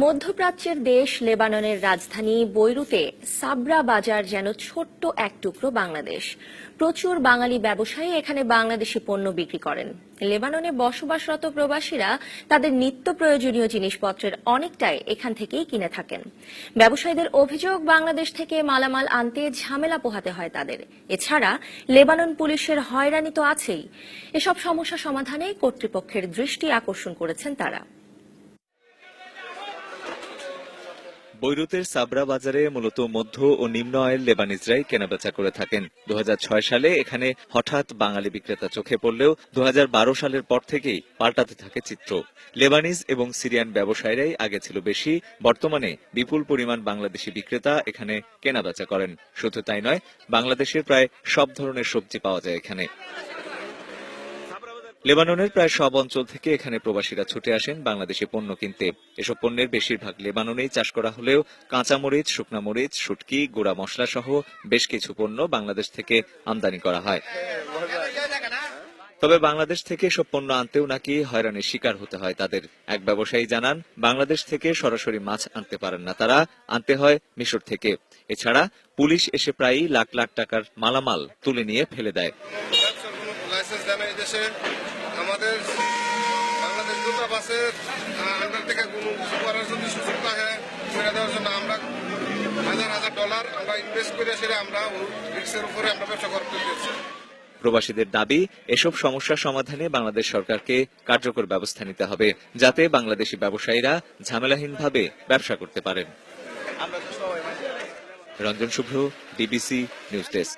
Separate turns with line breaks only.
মধ্যপ্রাচ্যের দেশ লেবাননের রাজধানী বৈরুতে সাবরা বাজার যেন ছোট্ট এক টুকরো বাংলাদেশ। প্রচুর বাঙালি ব্যবসায়ী এখানে বাংলাদেশি পণ্য বিক্রি করেন। লেবাননে বসবাসরত প্রবাসীরা তাদের নিত্য প্রয়োজনীয় জিনিসপত্রের অনেকটাই এখান থেকেই কিনে থাকেন। ব্যবসায়ীদের অভিযোগ, বাংলাদেশ থেকে মালামাল আনতে ঝামেলা পোহাতে হয় তাদের। এছাড়া লেবানন পুলিশের হয়রানি তো আছেই। এসব সমস্যা সমাধানে কর্তৃপক্ষের দৃষ্টি আকর্ষণ করেছেন তারা।
বৈরুতের সাবরা বাজারে মূলত মধ্য ও নিম্ন আয়ের লেবানিজরাই কেনাবেচা করে থাকেন। 2006 সালে এখানে হঠাৎ বাঙালি বিক্রেতা চোখে পড়লেও 2012 সালের পর থেকেই পাল্টাতে থাকে চিত্র। লেবানিজ এবং সিরিয়ান ব্যবসায়ীরাই আগে ছিল বেশি, বর্তমানে বিপুল পরিমাণ বাংলাদেশি বিক্রেতা এখানে কেনাবেচা করেন। শুধু তাই নয়, বাংলাদেশের প্রায় সব ধরনের সবজি পাওয়া যায় এখানে। লেবাননের প্রায় সব অঞ্চল থেকে এখানে প্রবাসীরা ছুটে আসেন বাংলাদেশি পণ্য কিনতে। এসব পণ্যের বেশিরভাগ লেবাননেই চাষ করা হলেও কাঁচামরিচ, শুকনা মরিচ, শুটকি, গুঁড়া মশলা সহ বেশ কিছু পণ্য বাংলাদেশ থেকে আমদানি করা হয়। তবে বাংলাদেশ থেকে এসব পণ্য আনতেও নাকি হয়রানির শিকার হতে হয় তাদের। এক ব্যবসায়ী জানান, বাংলাদেশ থেকে সরাসরি মাছ আনতে পারেন না তারা, আনতে হয় মিশর থেকে। এছাড়া পুলিশ এসে প্রায়ই লাখ লাখ টাকার মালামাল তুলে নিয়ে ফেলে দেয়।
আমাদের বাংলাদেশ দূতাবাসের আন্ডার থেকে কোনো কিছু করার জন্য সুযোগ থাকে করে দেওয়ার জন্য আমরা হাজার হাজার ডলার আমরা ইনভেস্ট করে সেটা আমরা রিস্কের উপরে আমরা ব্যবসা করতে দিয়েছি।
প্রবাসীদের দাবি, এসব সমস্যা সমাধানে বাংলাদেশ সরকারকে কার্যকর ব্যবস্থা নিতে হবে, যাতে বাংলাদেশি ব্যবসায়ীরা ঝামেলাহীনভাবে ব্যবসা করতে পারেন। রঞ্জন শুভ্র, ডিবিসি নিউজ ডেস্ক।